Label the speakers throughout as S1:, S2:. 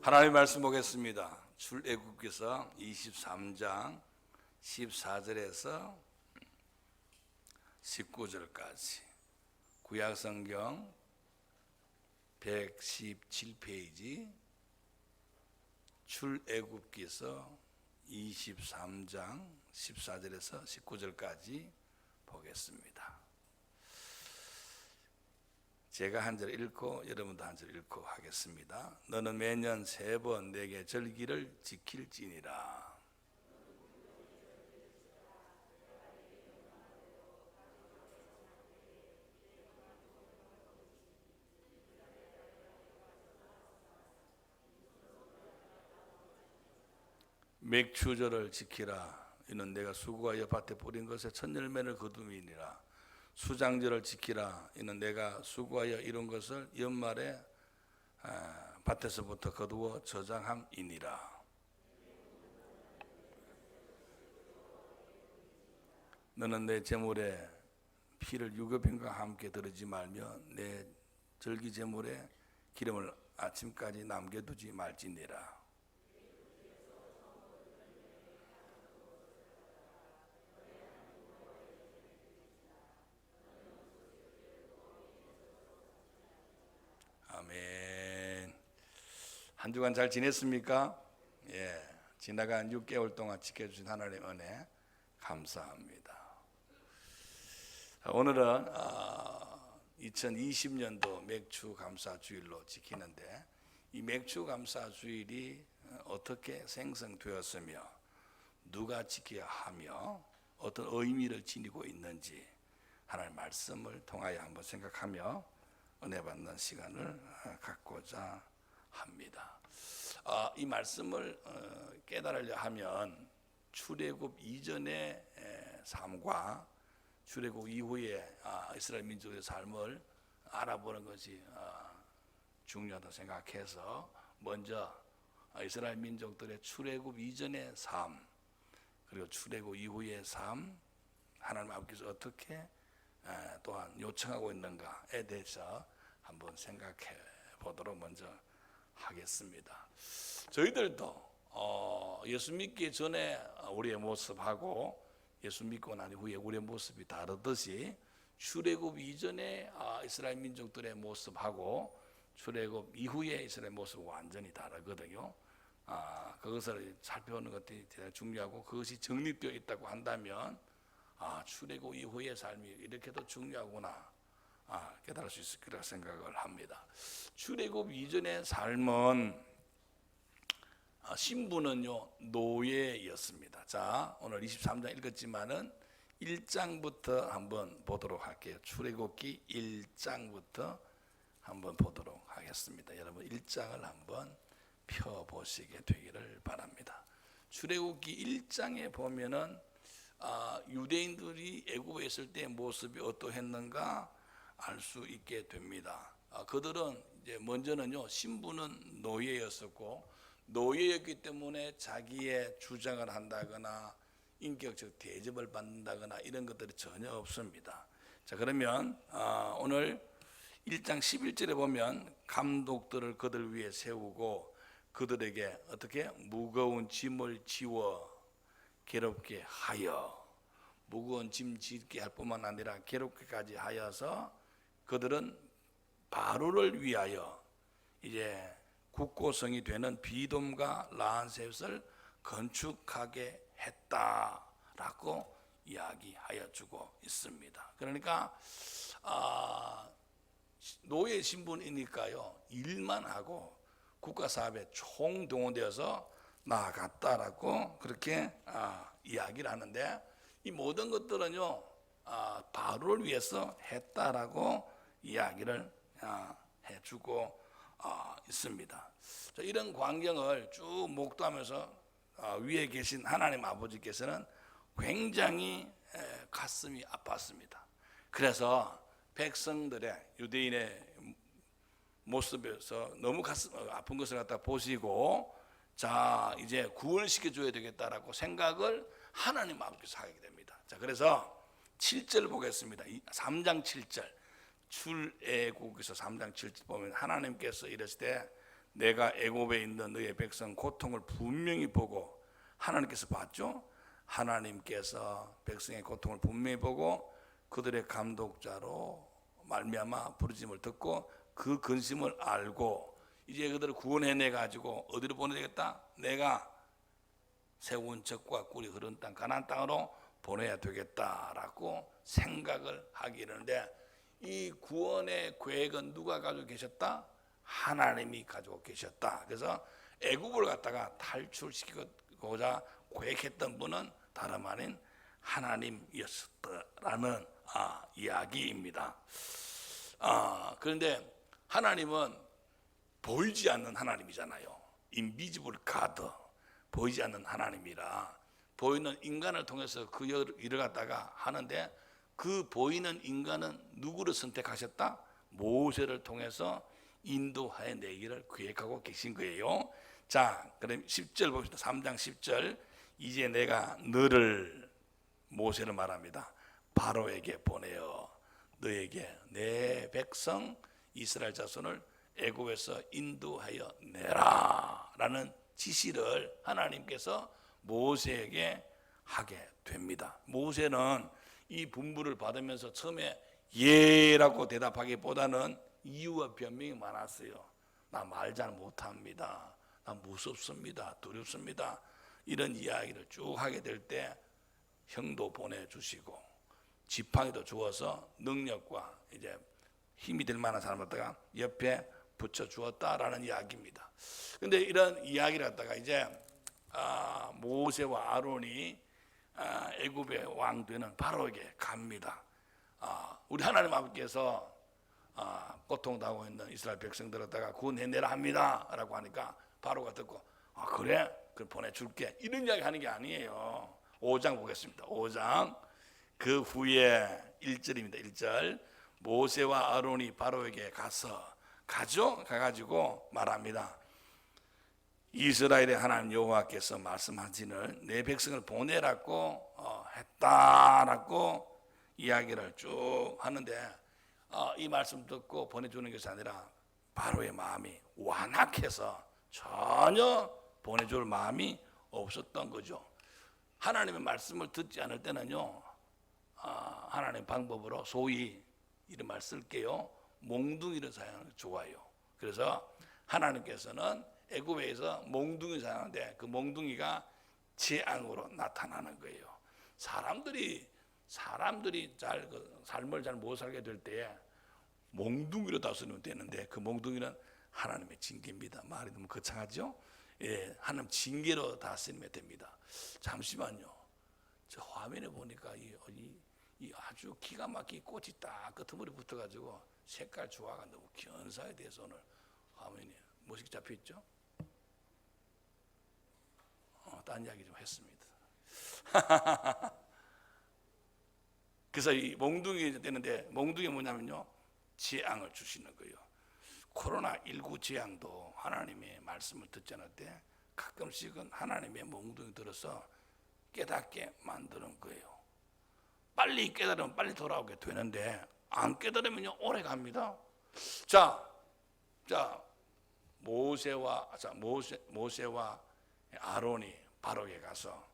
S1: 하나님의 말씀 보겠습니다. 출애굽기서 23장 14절에서 19절까지 구약성경 117페이지 출애굽기서 23장 14절에서 19절까지 보겠습니다. 제가 한 절 읽고 여러분도 한 절 읽고 하겠습니다. 너는 매년 3번 내게 절기를 지킬지니라. 맥추절을 지키라. 이는 내가 수고하여 밭에 뿌린 것에 첫 열매를 거둠이니라. 수장절을 지키라. 이는 내가 수고하여 이룬 것을 연말에 밭에서부터 거두어 저장함이니라. 너는 내 제물에 피를 유급인과 함께 들이지 말며 내 절기 제물에 기름을 아침까지 남겨두지 말지니라. 아멘. 한 주간 잘 지냈습니까? 예, 지나간 6개월 동안 지켜주신 하나님의 은혜 감사합니다. 오늘은 2020년도 맥주 감사 주일로 지키는데 이 맥주 감사 주일이 어떻게 생성되었으며 누가 지켜야 하며 어떤 의미를 지니고 있는지 하나님의 말씀을 통하여 한번 생각하며 은혜 받는 시간을 갖고자 합니다. 이 말씀을 깨달으려 하면 출애굽 이전의 삶과 출애굽 이후의 이스라엘 민족의 삶을 알아보는 것이 중요하다고 생각해서 먼저 이스라엘 민족들의 출애굽 이전의 삶 그리고 출애굽 이후의 삶 하나님 아버지께서 어떻게 또한 요청하고 있는가에 대해서 한번 생각해 보도록 먼저 하겠습니다. 저희들도 예수 믿기 전에 우리의 모습하고 예수 믿고 난 후에 우리의 모습이 다르듯이 출애굽 이전에 이스라엘 민족들의 모습하고 출애굽 이후의 이스라엘 모습은 완전히 다르거든요. 그것을 살펴보는 것이 대단히 중요하고 그것이 정립되어 있다고 한다면 출애굽 이후의 삶이 이렇게도 중요하구나 깨달을 수 있을 거라 생각을 합니다. 출애굽 이전의 삶은 신부는요 노예였습니다. 자, 오늘 23장 읽었지만은 1장부터 한번 보도록 할게요. 출애굽기 1장부터 한번 보도록 하겠습니다. 여러분 1장을 한번 펴 보시게 되기를 바랍니다. 출애굽기 1장에 보면은 유대인들이 애굽에 있을 때의 모습이 어떠했는가 알 수 있게 됩니다. 그들은 이제 먼저는요 신부는 노예였었고 노예였기 때문에 자기의 주장을 한다거나 인격적 대접을 받는다거나 이런 것들이 전혀 없습니다. 자, 그러면 오늘 1장 11절에 보면 감독들을 그들 위에 세우고 그들에게 어떻게 무거운 짐을 지워 괴롭게 하여 무거운 짐 짓게 할 뿐만 아니라 괴롭게까지 하여서 그들은 바로를 위하여 이제 국고성이 되는 비돔과 라한셋을 건축하게 했다라고 이야기하여 주고 있습니다. 그러니까 노예 신분이니까요 일만 하고 국가 사업에 총동원되어서 나아갔다라고 그렇게 이야기를 하는데 이 모든 것들은요 바로를 위해서 했다라고 이야기를 해주고 있습니다. 자, 이런 광경을 쭉 목도하면서 위에 계신 하나님 아버지께서는 굉장히 가슴이 아팠습니다. 그래서 백성들의 유대인의 모습에서 너무 가슴 아픈 것을 갖다 보시고 자 이제 구원시켜 줘야 되겠다라고 생각을 하나님 아버지께서 하게 됩니다. 자, 그래서 7절 보겠습니다. 3장 7절 출애굽기서 3장 7절 보면 하나님께서 이랬을 때 내가 애굽에 있는 너의 백성 고통을 분명히 보고, 하나님께서 봤죠. 하나님께서 백성의 고통을 분명히 보고 그들의 감독자로 말미암아 부르짖음을 듣고 그 근심을 알고 이제 그들을 구원해내 가지고 어디로 보내야겠다? 내가 세운 젖과 꿀이 흐르는 땅 가나안 땅으로 보내야 되겠다라고 생각을 하게 되는데, 이 구원의 계획은 누가 가지고 계셨다? 하나님이 가지고 계셨다. 그래서 애굽을 갖다가 탈출시키고자 계획했던 분은 다름 아닌 하나님이었다라는 이야기입니다. 그런데 하나님은 보이지 않는 하나님이잖아요. 인비지블 가드, 보이지 않는 하나님이라 보이는 인간을 통해서 그 일을 갖다가 하는데, 그 보이는 인간은 누구를 선택하셨다? 모세를 통해서 인도하여 내기를 계획하고 계신 거예요. 자, 그럼 10절 봅시다. 3장 10절. 이제 내가 너를, 모세를 말합니다, 바로에게 보내어 너에게 내 백성 이스라엘 자손을 애굽에서 인도하여 내라 라는 지시를 하나님께서 모세에게 하게 됩니다. 모세는 이 분부를 받으면서 처음에 예라고 대답하기보다는 이유와 변명이 많았어요. 나 말 잘 못합니다. 나 무섭습니다. 두렵습니다. 이런 이야기를 쭉 하게 될 때 형도 보내주시고 지팡이도 주어서 능력과 이제 힘이 될 만한 사람을 갖다가 옆에 붙여 주었다라는 이야기입니다. 그런데 이런 이야기를 갖다가 이제 모세와 아론이 애굽의 왕 되는 바로에게 갑니다. 우리 하나님 아버지께서 고통당하고 있는 이스라엘 백성들을 갖다가 구원해내라 합니다 라고 하니까 바로가 듣고 그래? 그럼 보내줄게, 이런 이야기 하는 게 아니에요. 5장 보겠습니다. 5장 그 후에 1절입니다. 1절. 모세와 아론이 바로에게 가가지고 말합니다. 이스라엘의 하나님 여호와께서 말씀하시는 내 백성을 보내라고 했다라고 이야기를 쭉 하는데, 이 말씀 듣고 보내주는 것이 아니라 바로의 마음이 완악해서 전혀 보내줄 마음이 없었던 거죠. 하나님의 말씀을 듣지 않을 때는요, 하나님의 방법으로 소위 이런 말 쓸게요, 몽둥이를 사용하는 게 좋아요. 그래서 하나님께서는 애굽에서 몽둥이 사용하는데 그 몽둥이가 재앙으로 나타나는 거예요. 사람들이 삶을 잘 못 살게 될 때에 몽둥이로 다스리면 되는데 그 몽둥이는 하나님의 징계입니다. 말이 너무 거창하죠? 예, 하나님 징계로 다스리면 됩니다. 잠시만요. 저 화면에 보니까 이 아주 기가 막히게 꽃이 딱 끄트머리 붙어가지고 색깔 조화가 너무 견사에 대해서 오늘 화면에 멋있게 잡혀 있죠? 딴 이야기 좀 했습니다. 그래서 이 몽둥이 되는데, 몽둥이 뭐냐면요, 재앙을 주시는 거예요. 코로나19 재앙도 하나님의 말씀을 듣지 않을 때 가끔씩은 하나님의 몽둥이 들어서 깨닫게 만드는 거예요. 빨리 깨달으면 빨리 돌아오게 되는데 안 깨달으면요 오래 갑니다. 자 모세와 아론이 바로에게 가서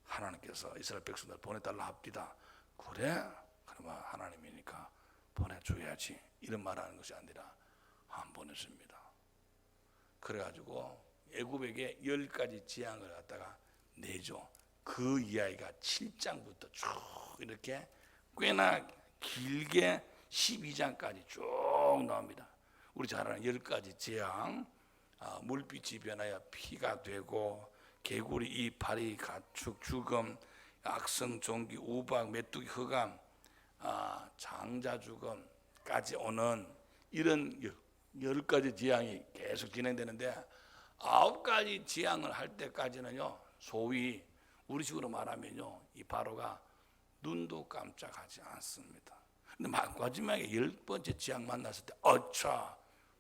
S1: 하나님께서 이스라엘 백성들 보내달라 합디다. 그래? 그러면 하나님이니까 보내줘야지, 이런 말하는 것이 아니라 안 보냈습니다. 그래가지고 애굽에게 10가지 재앙을 갖다가 내죠. 그 이야기가 7장부터 쭉 이렇게 꽤나 길게 12장까지 쭉 나옵니다. 우리 잘 아는 10가지 재앙, 물빛이 변하여 피가 되고 개구리 이 파리 가축 죽음, 악성 종기 우박 메뚜기 흑암, 장자 죽음까지 오는 이런 10가지 재앙이 계속 진행되는데, 9가지 재앙을 할 때까지는요 소위 우리 식으로 말하면요 이 바로가 눈도 깜짝하지 않습니다. 근데 마지막에 10번째 재앙 만났을 때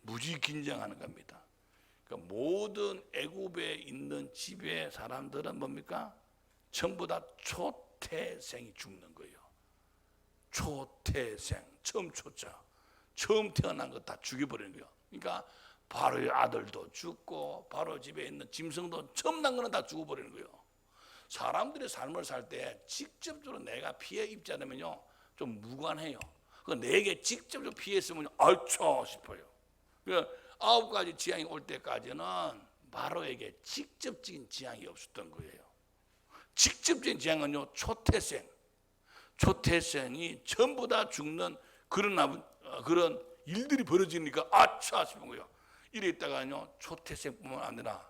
S1: 무지 긴장하는 겁니다. 그러니까 모든 애굽에 있는 집의 사람들은 뭡니까? 전부 다 초태생이 죽는 거예요. 초태생, 처음 태어난 거 다 죽여버리는 거예요. 그러니까 바로의 아들도 죽고 바로 집에 있는 짐승도 첨단 거는 다 죽어버리는 거예요. 사람들의 삶을 살 때 직접적으로 내가 피해 입지 않으면요 좀 무관해요. 그 내게 직접적으로 피했으면 알차 싶어요. 그 9가지 재앙이 올 때까지는 바로에게 직접적인 재앙이 없었던 거예요. 직접적인 재앙은요 초태생이 전부 다 죽는 그런 일들이 벌어지니까 아차 싶은 거예요. 이래 있다가요 초태생뿐만 아니라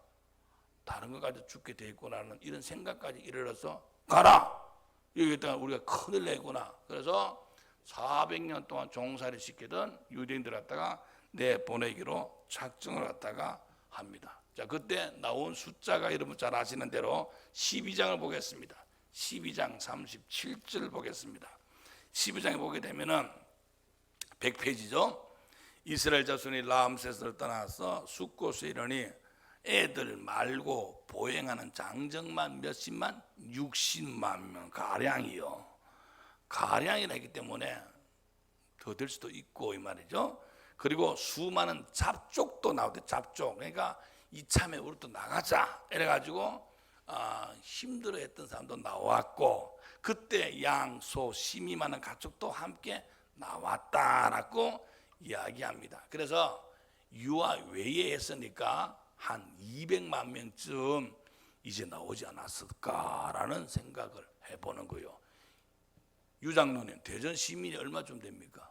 S1: 다른 것까지 죽게 돼 있구나는 이런 생각까지 이르러서 가라 여기다가 우리가 큰일 내구나. 그래서 400년 동안 종살이 시키던 유대인들 갖다가 내보내기로 작정을 갖다가 합니다. 자, 그때 나온 숫자가 여러분 잘 아시는 대로 12장을 보겠습니다. 12장 37절 보겠습니다. 12장에 보게 되면은 100페이지죠. 이스라엘 자손이 라암셋을 떠나서 숫곳에 이르니 애들 말고 보행하는 장정만 몇십만 60만 명 가량이요. 가량이라기 때문에 더 될 수도 있고 이 말이죠. 그리고 수많은 잡족도 나오대. 잡족. 그러니까 이참에 우리 또 나가자 이래가지고 힘들어했던 사람도 나왔고 그때 양, 소, 심이 많은 가축도 함께 나왔다라고 이야기합니다. 그래서 유아 외에 했으니까 한 200만 명쯤 이제 나오지 않았을까라는 생각을 해보는 거예요. 유장로님, 대전 시민이 얼마쯤 됩니까?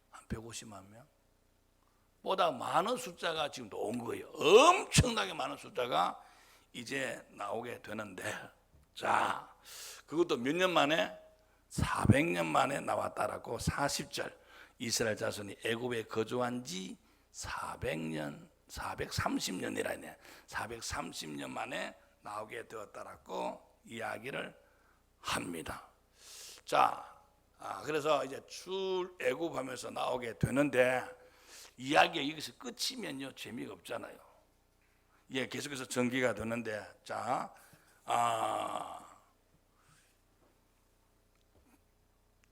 S1: 한 150만 명? 보다 많은 숫자가 지금 나온 거예요. 엄청나게 많은 숫자가 이제 나오게 되는데, 자, 그것도 몇 년 만에? 400년 만에 나왔다라고 40절. 이스라엘 자손이 애굽에 거주한 지 400년, 430년이라네. 430년 만에 나오게 되었다라고 이야기를 합니다. 자, 그래서 이제 출애굽하면서 나오게 되는데 이야기가 여기서 끝이면요 재미가 없잖아요. 예, 계속해서 전개가 되는데 자,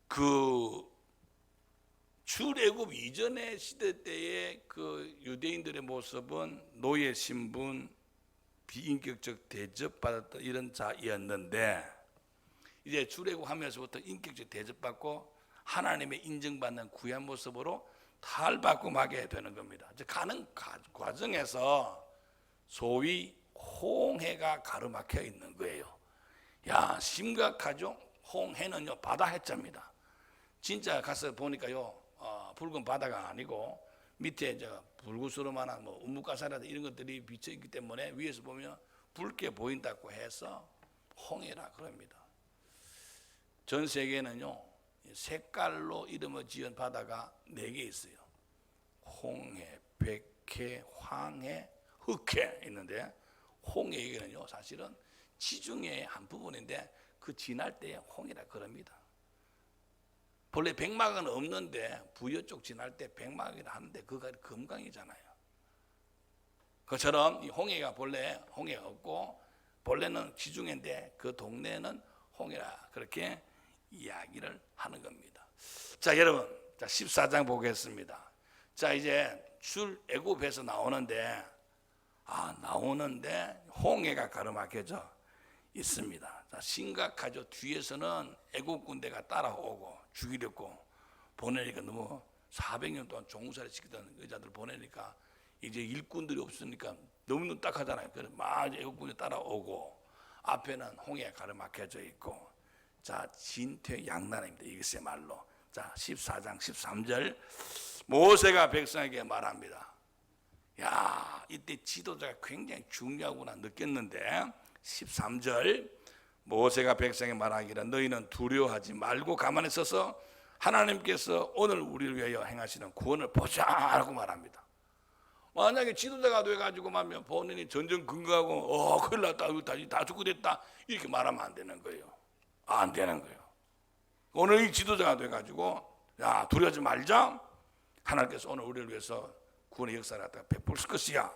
S1: 그 출애굽 이전의 시대 때의 그 유대인들의 모습은 노예 신분, 비인격적 대접받았던 이런 자였는데 이제 출애굽하면서부터 인격적 대접받고 하나님의 인정받는 구한 모습으로 탈바꿈 하게 되는 겁니다. 가는 과정에서 소위 홍해가 가로막혀 있는 거예요. 야, 심각하죠? 홍해는요 바다 해자입니다. 진짜 가서 보니까요 붉은 바다가 아니고 밑에 이제 불구스름한 뭐 우뭇가사라든 이런 것들이 비쳐 있기 때문에 위에서 보면 붉게 보인다고 해서 홍해라 그럽니다. 전 세계에는요 색깔로 이름을 지은 바다가 4개 있어요. 홍해, 백해, 황해, 흑해 있는데 홍해에게는요 사실은 지중해의 한 부분인데 그 지날 때 홍해라 그럽니다. 본래 백마강은 없는데 부여 쪽 지날 때 백마강이라 하는데 그가 금강이잖아요. 그처럼 이 홍해가 본래 홍해가 없고 본래는 지중해인데 그 동네는 홍해라 그렇게 이야기를 하는 겁니다. 자, 여러분, 자 14장 보겠습니다. 자, 이제 출애굽에서 나오는데 홍해가 가로막혀져 있습니다. 자, 심각하죠. 뒤에서는 애굽 군대가 따라오고 죽이려고 보내니까 너무 400년 동안 종살이 시키던 여자들 보내니까 이제 일꾼들이 없으니까 너무 딱하잖아요. 그래서 막 애굽 군대 따라오고 앞에는 홍해가 가로막혀져 있고 자 진퇴양난입니다. 이것의 말로. 자 14장 13절 모세가 백성에게 말합니다. 야, 이때 지도자가 굉장히 중요하구나 느꼈는데 13절 모세가 백성에게 말하기를 너희는 두려워하지 말고 가만히 서서 하나님께서 오늘 우리를 위하여 행하시는 구원을 보자라고 말합니다. 만약에 지도자가 돼가지고 말면 본인이 전전 근거하고 큰일 났다 다 죽고 됐다 이렇게 말하면 안 되는 거예요. 안 되는 거예요. 오늘 이 지도자가 돼가지고 야 두려워하지 말자. 하나님께서 오늘 우리를 위해서 구원의 역사를 갖다가 베풀 것이야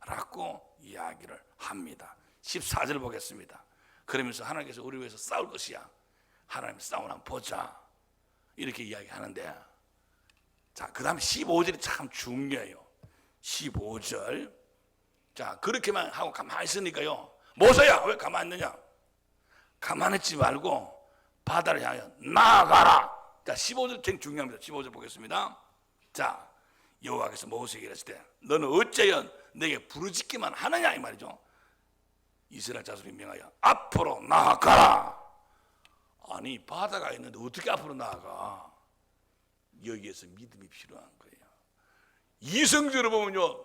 S1: 라고 이야기를 합니다. 14절 보겠습니다. 그러면서 하나님께서 우리를 위해서 싸울 것이야. 하나님 싸우나 보자. 이렇게 이야기하는데 자, 그 다음 15절이 참 중요해요. 15절. 자, 그렇게만 하고 가만히 있으니까요, 모세야 왜 가만히 있느냐? 가만히 있지 말고 바다를 향하여 나아가라. 자, 15절 되게 중요합니다. 15절 보겠습니다. 자, 여호와께서 모세에게 이랬을 때 너는 어째여 내게 부르짖기만 하느냐 이 말이죠. 이스라엘 자손이 명하여 앞으로 나아가라. 아니, 바다가 있는데 어떻게 앞으로 나아가? 여기에서 믿음이 필요한 거예요. 이성적으로 보면요,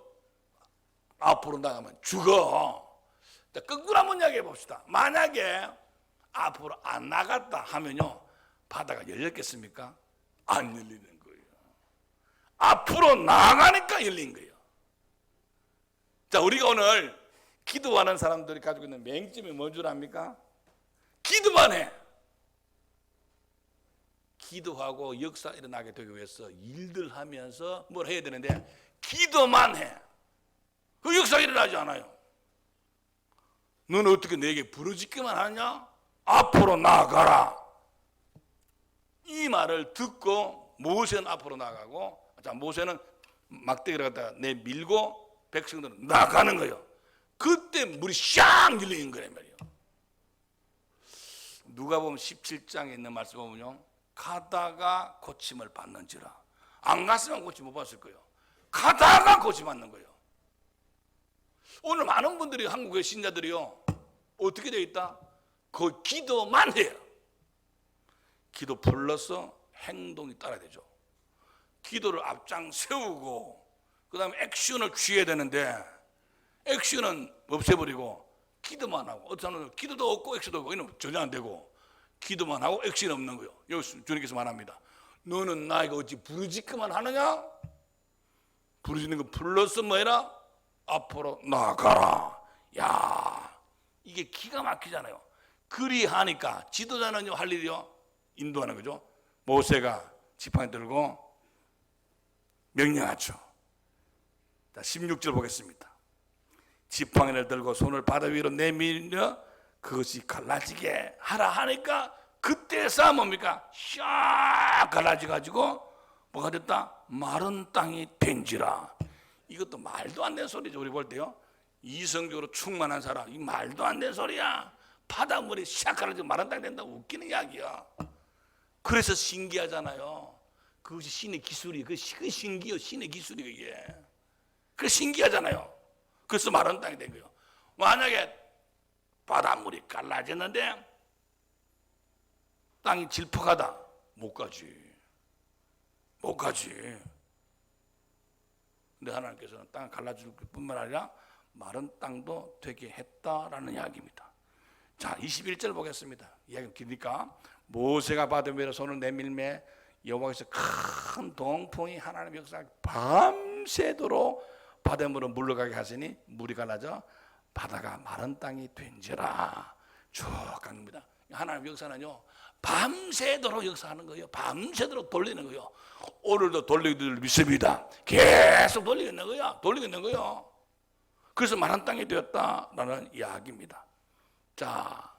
S1: 앞으로 나가면 죽어. 자, 거꾸로 한번 이야기해 봅시다. 만약에 앞으로 안 나갔다 하면요, 바다가 열렸겠습니까? 안 열리는 거예요. 앞으로 나가니까 열린 거예요. 자, 우리가 오늘 기도하는 사람들이 가지고 있는 맹점이 뭔 줄 압니까? 기도만 해. 기도하고 역사 일어나게 되기 위해서 일들 하면서 뭘 해야 되는데 기도만 해. 그 역사 일어나지 않아요. 너는 어떻게 내게 부르짖기만 하냐? 앞으로 나아가라. 이 말을 듣고 모세는 앞으로 나가고, 자, 모세는 막대기를 갖다가 내밀고 백성들은 나가는 거예요. 그때 물이 샥 열리는 거란 말이에요. 누가 보면 17장에 있는 말씀 보면요, 가다가 고침을 받는지라. 안 갔으면 고침 못 받았을 거예요. 가다가 고침 받는 거예요. 오늘 많은 분들이, 한국의 신자들이요, 어떻게 되어 있다? 그 기도만 해요. 기도 플러스 행동이 따라야 되죠. 기도를 앞장 세우고 그 다음에 액션을 취해야 되는데 액션은 없애버리고 기도만 하고, 어떤 사람은 기도도 없고 액션도 없고 이는 전혀 안 되고, 기도만 하고 액션이 없는 거예요. 여기 주님께서 말합니다. 너는 나에게 어찌 부르짖기만 하느냐? 부르짖는 거 플러스 뭐해라? 앞으로 나아가라. 야, 이게 기가 막히잖아요. 그리하니까 지도자는요, 할 일이요, 인도하는 거죠. 모세가 지팡이 들고 명령하죠. 자, 16절 보겠습니다. 지팡이를 들고 손을 바다 위로 내밀며 그것이 갈라지게 하라 하니까 그때서 뭡니까? 샥 갈라져가지고 뭐가 됐다? 마른 땅이 된지라. 이것도 말도 안 되는 소리죠. 우리 볼 때요, 이성적으로 충만한 사람, 이 말도 안 되는 소리야. 바닷물이 샥 갈라지고 마른 땅이 된다고 웃기는 이야기야. 그래서 신기하잖아요. 그것이 신의 기술이, 그 신기요, 신의 기술이 이게. 그 신기하잖아요. 그래서 마른 땅이 된 거예요. 만약에 바닷물이 갈라졌는데 땅이 질퍽하다, 못 가지. 못 가지. 근데 하나님께서는 땅을 갈라줄 뿐만 아니라 마른 땅도 되게 했다라는 이야기입니다. 자, 21절 보겠습니다. 이야기가 기니까 모세가 바다 위로 손을 내밀매 여호와께서 큰 동풍이 하나님의 역사 밤새도록 바닷물을 물러가게 하시니 물이 갈라져 바다가 마른 땅이 된지라. 쭉 갑니다. 하나님의 역사는요, 밤새도록 역사하는 거예요. 밤새도록 돌리는 거예요. 오늘도 돌리기를 믿습니다. 계속 돌리고 있는 거야. 돌리고 있는 거예요. 그래서 마른 땅이 되었다라는 이야기입니다. 자,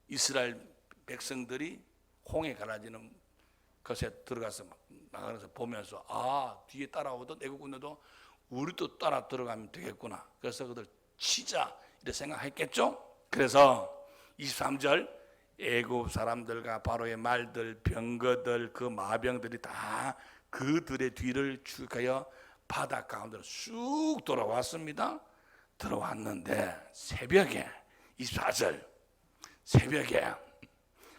S1: 이스라엘 백성들이 홍해 갈라지는 것에 들어가서 나가서 보면서, 아, 뒤에 따라오던 애국군들도 우리도 따라 들어가면 되겠구나. 그래서 그들 치자 이렇게 생각했겠죠. 그래서 23절 애굽 사람들과 바로의 말들, 병거들, 그 마병들이 다 그들의 뒤를 추격하여 바다 가운데로 쑥 돌아왔습니다. 들어왔는데 새벽에 24절 새벽에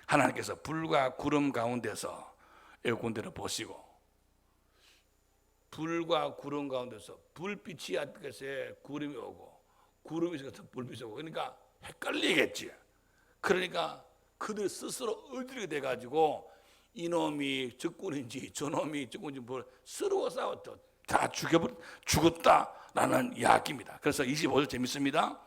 S1: 하나님께서 불과 구름 가운데서 애국군들을 보시고, 불과 구름 가운데서 불빛이 앞에서 구름이 오고 구름이 있어서 불빛이 오고, 그러니까 헷갈리겠지. 그러니까 그들 스스로 어지르게 돼가지고 이놈이 적군인지 저놈이 적군인지 뭘 서로 싸웠죠. 다 죽었다라는 이야기입니다. 그래서 25절 재밌습니다.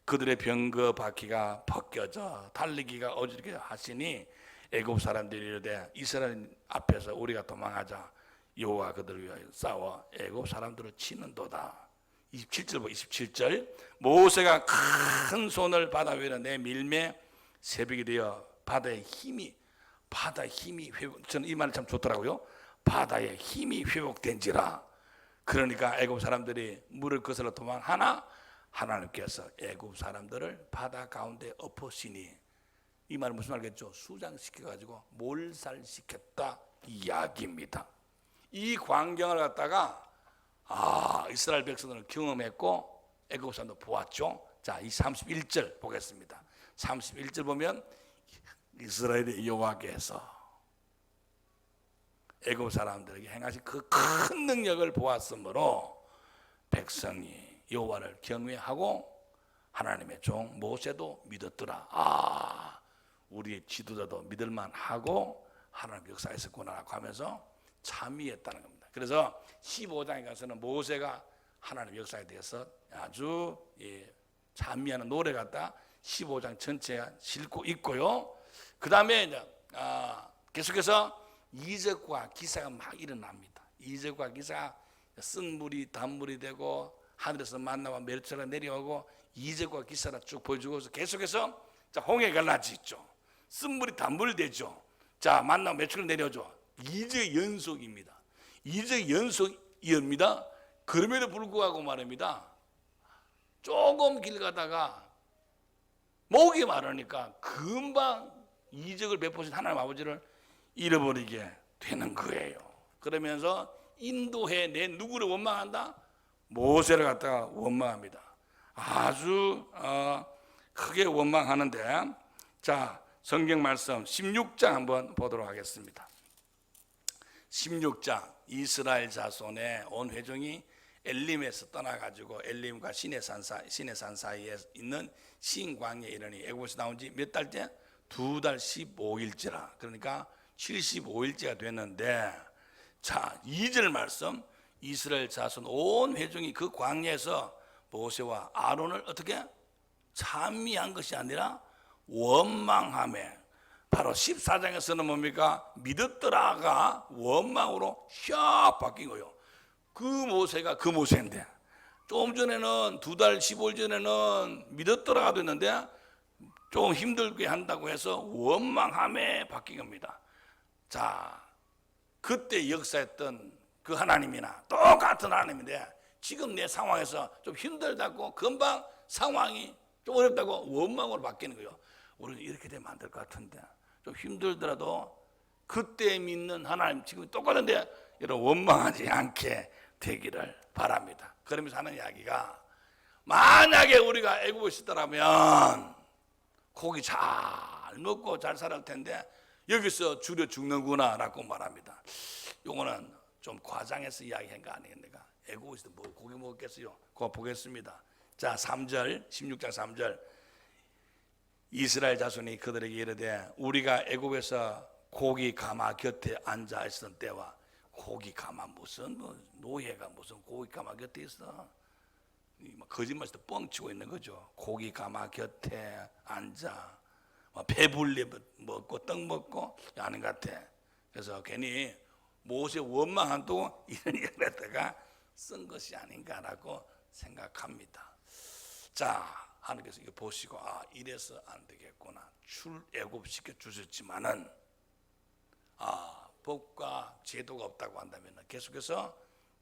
S1: 그들의 병거 바퀴가 벗겨져 달리기가 어지럽게 하시니 애굽 사람들이 이르되 이스라엘 앞에서 우리가 도망하자. 여호와 그들을 위하여 싸워 애굽 사람들을 치는도다. 27절 27절 모세가 큰 손을 바다 위로 내밀매 새벽이 되어 바다의 힘이 회복. 저는 이 말이 참 좋더라고요. 바다의 힘이 회복된지라. 그러니까 애굽 사람들이 물을 거슬러 도망하나 하나님께서 애굽 사람들을 바다 가운데 엎으시니, 이 말은 무슨 말이겠죠? 수장시켜가지고 몰살시켰다 이야기입니다. 이 광경을 갖다가 이스라엘 백성들은 경험했고 애굽 사람도 보았죠. 자, 이 31절 보겠습니다. 31절 보면 이스라엘의 여호와께서 애굽 사람들에게 행하신 그 큰 능력을 보았으므로 백성이 여호와를 경외하고 하나님의 종 모세도 믿었더라. 우리의 지도자도 믿을만하고 하나님 역사했었구나라고 하면서 참의했다는 겁니다. 그래서 15장에 가서는 모세가 하나님 역사에 대해서 아주 참의하는 노래 같다 15장 전체가 싣고 있고요. 그 다음에 계속해서 이적과 기사가 막 일어납니다. 이적과 기사가 쓴 물이 단물이 되고 하늘에서 만나와 멸치가 내려오고 이적과 기사를 쭉 보여주고 계속해서 자, 홍해 갈라지죠. 쓴 물이 단물이 되죠. 자, 만나와 멸치가 내려오죠. 이적 연속입니다. 이적 연속이옵니다. 그럼에도 불구하고 말입니다. 조금 길 가다가 목이 마르니까 금방 이적을 베푸신 하나님 아버지를 잃어버리게 되는 거예요. 그러면서 인도해 내 누구를 원망한다? 모세를 갖다가 원망합니다. 아주 크게 원망하는데, 자, 성경 말씀 16장 한번 보도록 하겠습니다. 16장 이스라엘 자손의 온 회중이 엘림에서 떠나가지고 엘림과 시내산 사이에 있는 신광야에 이르니 애굽에서 나온 지 몇 달째? 2달 15일째라. 그러니까 75일째가 됐는데, 자, 2절 말씀 이스라엘 자손 온 회중이 그 광야에서 모세와 아론을 어떻게? 찬미한 것이 아니라 원망하며, 바로 14장에서는 뭡니까? 믿었더라가 원망으로 샥 바뀐 거예요. 그 모세가 그 모세인데, 조금 전에는 2달 15일 전에는 믿었더라가 됐는데 좀 힘들게 한다고 해서 원망함에 바뀐 겁니다. 자, 그때 역사했던 그 하나님이나 똑같은 하나님인데 지금 내 상황에서 좀 힘들다고 금방 상황이 좀 어렵다고 원망으로 바뀌는 거예요. 우리는 이렇게 되면 안 될 것 같은데, 좀 힘들더라도 그때 믿는 하나님 지금 똑같은데 여러분 원망하지 않게 되기를 바랍니다. 그러면서 하는 이야기가, 만약에 우리가 애굽에 있었더라면 고기 잘 먹고 잘 살았을 텐데 여기서 줄여 죽는구나 라고 말합니다. 요거는 좀 과장해서 이야기한 거 아니겠습니까? 애굽에 있을 때 뭐 고기 먹었겠어요? 그거 보겠습니다. 자, 3절 16장 3절 이스라엘 자손이 그들에게 이르되 우리가 애굽에서 고기 가마 곁에 앉아 있었던 때와, 고기 가마 무슨 노예가 무슨 고기 가마 곁에 있어? 거짓말에서 뻥치고 있는 거죠. 고기 가마 곁에 앉아 배불리 먹고 떡 먹고 하는 것 같아. 그래서 괜히 모세 원망한다고 이런 얘기를 했다가 쓴 것이 아닌가라고 생각합니다. 자, 하나님께서 이거 보시고 이래서 안 되겠구나, 출애굽시켜 주셨지만은 법과 제도가 없다고 한다면 계속해서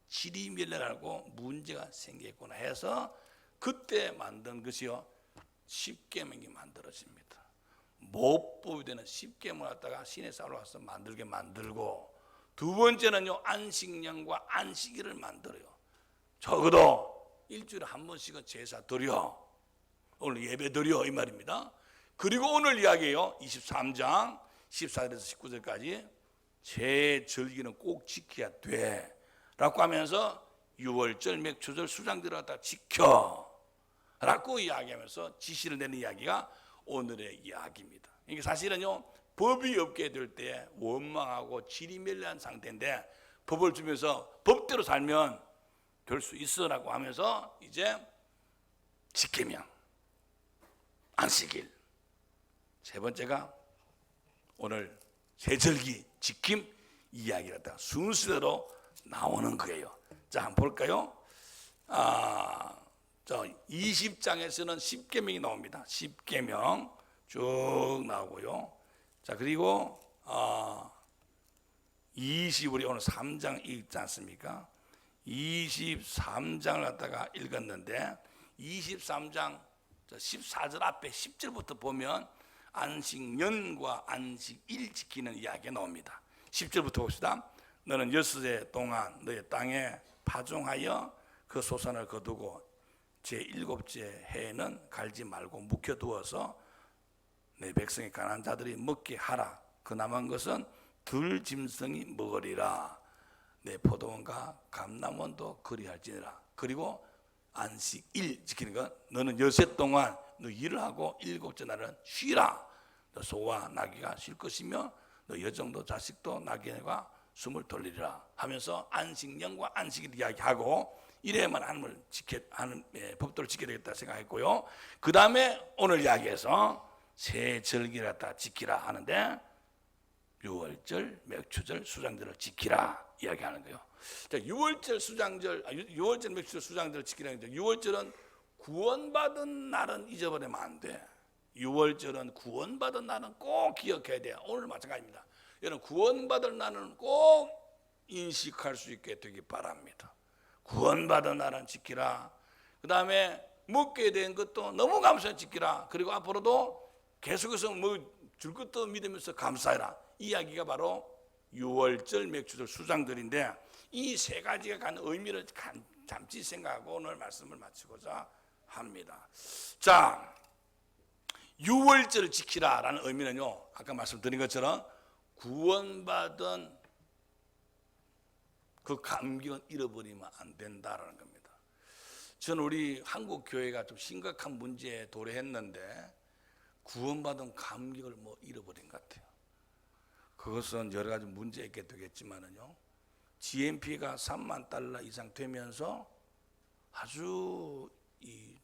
S1: 지리멸렬하고 문제가 생기겠구나 해서 그때 만든 것이요 10계명이 만들어집니다. 모법이 되는 10계명을 갖다가 시내산으로 와서 만들게 만들고, 두 번째는요 안식년과 안식일을 만들어요. 적어도 일주일에 한 번씩은 제사 드려, 오늘 예배 드려 이 말입니다. 그리고 오늘 이야기예요. 23장 14절에서 19절까지 제 절기는 꼭 지켜야 돼 라고 하면서 유월절, 맥초절, 수장들을 갖다 지켜 라고 이야기하면서 지시를 내는 이야기가 오늘의 이야기입니다. 이게 사실은요 법이 없게 될 때 원망하고 지리멸리한 상태인데 법을 주면서 법대로 살면 될 수 있어 라고 하면서 이제 지키명, 안식일, 세 번째가 오늘 세절기 지킴 이야기가 순서대로 나오는 거예요. 자, 한번 볼까요? 20장에서는 10계명이 나옵니다. 10계명 쭉 나오고요. 자, 그리고 우리 오늘 3장 읽지 않습니까? 23장을 갖다가 읽었는데 23장 14절 앞에 10절부터 보면 안식년과 안식일 지키는 이야기가 나옵니다. 10절부터 봅시다. 너는 6해 동안 너의 땅에 파종하여 그 소산을 거두고 제7째 해에는 갈지 말고 묵혀두어서 내 백성의 가난한 자들이 먹게 하라. 그 남은 것은 들 짐승이 먹으리라. 내 포도원과 감람원도 그리할지니라. 그리고 안식일 지키는 것, 너는 6해 동안 너 일을 하고 7째 날은 쉬라. 너 소와 나귀가 쉴 것이며 너 여종도 자식도 나귀가 숨을 돌리리라 하면서 안식년과 안식일 이야기하고 이래야만 하는 법도를 지켜야 되겠다 생각했고요. 그 다음에 오늘 이야기에서 새 절기를 갖다 지키라 하는데 유월절, 맥추절, 수장절을 지키라 이야기하는 거예요. 자, 유월절, 맥추절, 수장절을 지키라는 거죠. 유월절은 구원받은 날은 잊어버리면 안 돼. 유월절은 구원받은 날은 꼭 기억해야 돼요. 오늘 마찬가지입니다. 여러분 구원받을 날은 꼭 인식할 수 있게 되기 바랍니다. 구원받은 날은 지키라. 그 다음에 먹게 된 것도 너무 감사해 지키라. 그리고 앞으로도 계속해서 줄 것도 믿으면서 감사해라. 이 이야기가 바로 유월절, 맥추절, 수장절인데 이 세 가지가 갖는 의미를 잠시 생각하고 오늘 말씀을 마치고자 합니다. 자, 유월절을 지키라라는 의미는요, 아까 말씀드린 것처럼 구원받은 그 감격은 잃어버리면 안 된다라는 겁니다. 저는 우리 한국 교회가 좀 심각한 문제에 도래했는데 구원받은 감격을 잃어버린 것 같아요. 그것은 여러 가지 문제가 있게 되겠지만은요, GNP가 3만 달러 이상 되면서 아주 이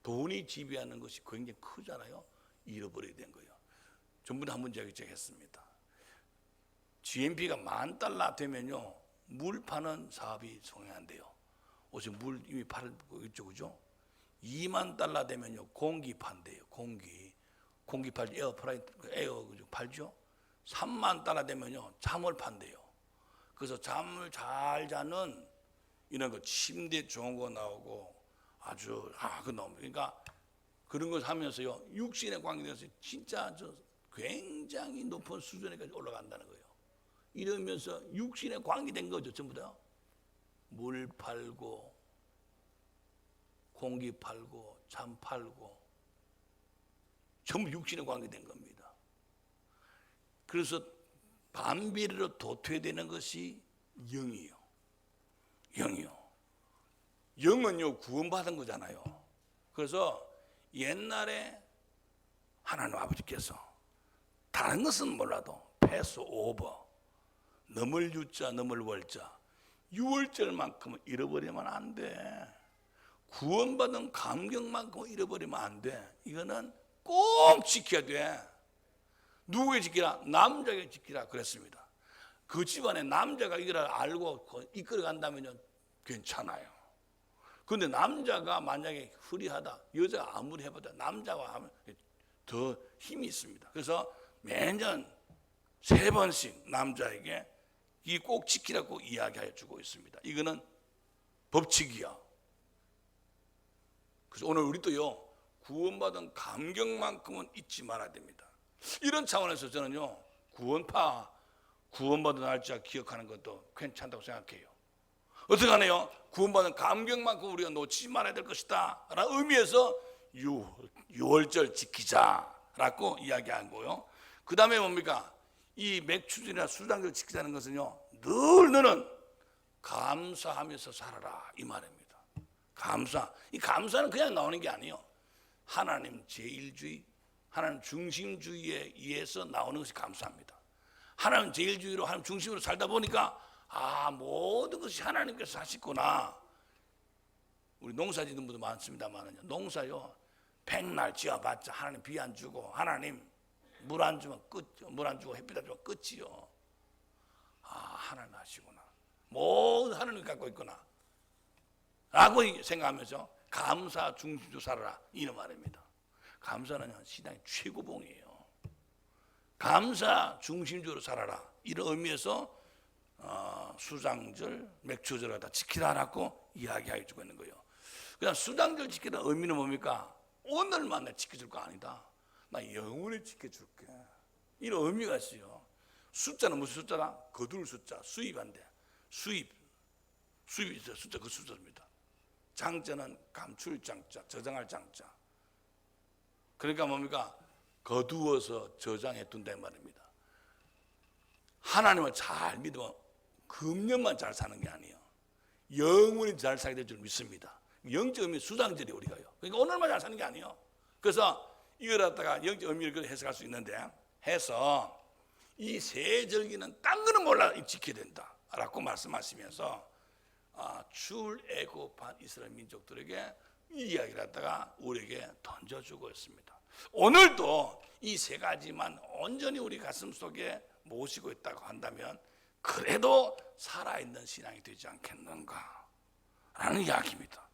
S1: 돈이 지배하는 것이 굉장히 크잖아요. 잃어버리게 된 거예요. 전부 한 문제 했습니다. GNP가 10,000달러 되면요, 물 파는 사업이 성행한대요. 어제 물 이미 팔고 있죠, 그죠? 20,000달러 되면요, 공기 판대요. 공기 팔죠. 에어 팔죠. 30,000달러 되면요, 잠을 판대요. 그래서 잠을 잘 자는 이런 거 침대 좋은 거 나오고 아주 그 나옵니다. 그러니까 그런 걸 하면서요, 육신에 관계돼서 진짜 굉장히 높은 수준에까지 올라간다는 거예요. 이러면서 육신에 관계된 거죠, 전부 다. 물 팔고 공기 팔고 잠 팔고 전부 육신에 관계된 겁니다. 그래서 반비례로 도태되는 것이 영이요. 영은요, 구원받은 거잖아요. 그래서 옛날에 하나님 아버지께서 다른 것은 몰라도 패스 오버, 넘을 유자, 넘을 월자, 유월절만큼은 잃어버리면 안 돼. 구원받은 감격만큼은 잃어버리면 안 돼. 이거는 꼭 지켜야 돼. 누구에게 지키라? 남자에게 지키라 그랬습니다. 그 집안에 남자가 이걸 알고 이끌어 간다면 괜찮아요. 그런데 남자가 만약에 후리하다, 여자가 아무리 해봐도 남자와 하면 더 힘이 있습니다. 그래서 매년 3번씩 남자에게 이 꼭 지키라고 이야기해 주고 있습니다. 이거는 법칙이야. 그래서 오늘 우리도요, 구원받은 감격만큼은 잊지 말아야 됩니다. 이런 차원에서 저는요, 구원받은 날짜 기억하는 것도 괜찮다고 생각해요. 어떻게 하네요? 구원받은 감격만큼 우리가 놓치지 말아야 될 것이다 라는 의미에서 유월절 지키자라고 이야기한 거요. 그 다음에 뭡니까? 이 맥추절이나 수장절 지키자는 것은요, 늘 너는 감사하면서 살아라 이 말입니다. 이 감사는 그냥 나오는 게 아니에요. 하나님 제일주의, 하나님 중심주의에 의해서 나오는 것이 감사합니다. 하나님 제일주의로, 하나님 중심으로 살다 보니까 모든 것이 하나님께서 하시구나. 우리 농사 짓는 분도 많습니다만은요, 농사요, 백날 지어봤자 하나님 비 안 주고, 하나님 물 안 주면 끝이요, 물 안 주고 햇빛 안 주면 끝이요. 하나님 하시구나. 모든 하나님 갖고 있구나 라고 생각하면서 감사 중심으로 살아라 이런 말입니다. 감사는 신앙의 최고봉이에요. 감사 중심적으로 살아라 이런 의미에서 수장절, 맥주절을 갖다 지키라라고 이야기해 주고 있는 거예요. 그냥 수장절 지키는 의미는 뭡니까? 오늘만 내 지켜줄 거 아니다. 나 영원히 지켜줄게. 이런 의미가 있어요. 숫자는 무슨 숫자다? 거둘 숫자, 수입한데. 수입이 있어요. 숫자, 그 숫자입니다. 장자는 감출 장자, 저장할 장자. 그러니까 뭡니까? 거두어서 저장해 둔다 말입니다. 하나님을 잘 믿으면 금년만 잘 사는 게 아니에요. 영원히 잘 살게 될 줄 믿습니다. 영적 의미 수장절이 우리가요. 그러니까 오늘만 잘 사는 게 아니에요. 그래서 이걸 갖다가 영적 의미를 해석할 수 있는데, 해서 이 세 절기는 딴 거는 몰라 지켜야 된다라고 말씀하시면서 출애굽한 이스라엘 민족들에게 이 이야기를 갖다가 우리에게 던져주고 있습니다. 오늘도 이 세 가지만 온전히 우리 가슴 속에 모시고 있다고 한다면 그래도 살아있는 신앙이 되지 않겠는가 라는 이야기입니다.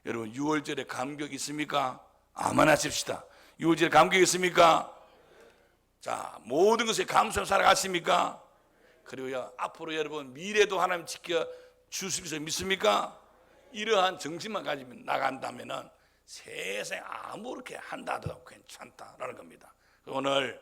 S1: 여러분 6월절에 감격 있습니까? 아멘 하십시다. 6월절에 감격 있습니까? 자, 모든 것에 감사로 살아가십니까? 그리고요, 앞으로 여러분 미래도 하나님 지켜 주실 수 믿습니까? 이러한 정신만 가지면 나간다면은 세상에 아무렇게 한다 하더라도 괜찮다라는 겁니다. 오늘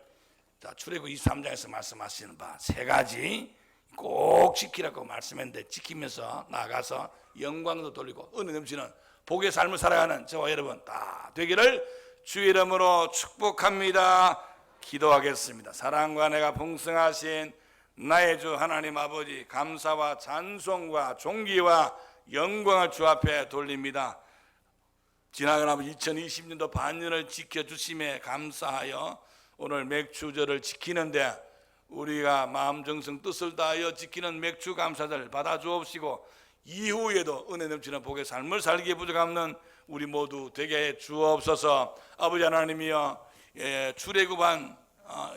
S1: 출애굽 23장에서 말씀하시는 바 세 가지 꼭 지키라고 말씀했는데, 지키면서 나가서 영광도 돌리고 은혜 넘치는 복의 삶을 살아가는 저와 여러분 다 되기를 주의 이름으로 축복합니다. 기도하겠습니다. 사랑과 내가 풍성하신 나의 주 하나님 아버지, 감사와 찬송과 존귀와 영광을 주 앞에 돌립니다. 지나간 아버지 2020년도 반년을 지켜주심에 감사하여 오늘 맥주절을 지키는데 우리가 마음 정성 뜻을 다하여 지키는 맥주 감사절 받아 주옵시고, 이후에도 은혜 넘치는 복의 삶을 살기에 부족함는 우리 모두 되게 해 주옵소서. 아버지 하나님이여, 출애굽한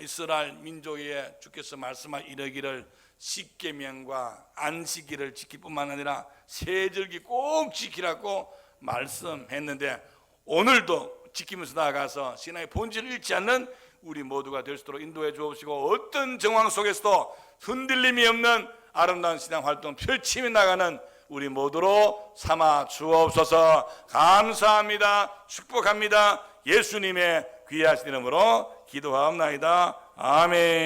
S1: 이스라엘 민족에 주께서 말씀하 이르기를 십계명과 안식일을 지킬 뿐만 아니라 세절기 꼭 지키라고 말씀했는데, 오늘도 지키면서 나아가서 신앙의 본질을 잃지 않는 우리 모두가 될 수 있도록 인도해 주옵시고, 어떤 정황 속에서도 흔들림이 없는 아름다운 신앙 활동 펼치며 나가는 우리 모두로 삼아 주옵소서. 감사합니다. 축복합니다. 예수님의 귀하신 이름으로 기도하옵나이다. 아멘.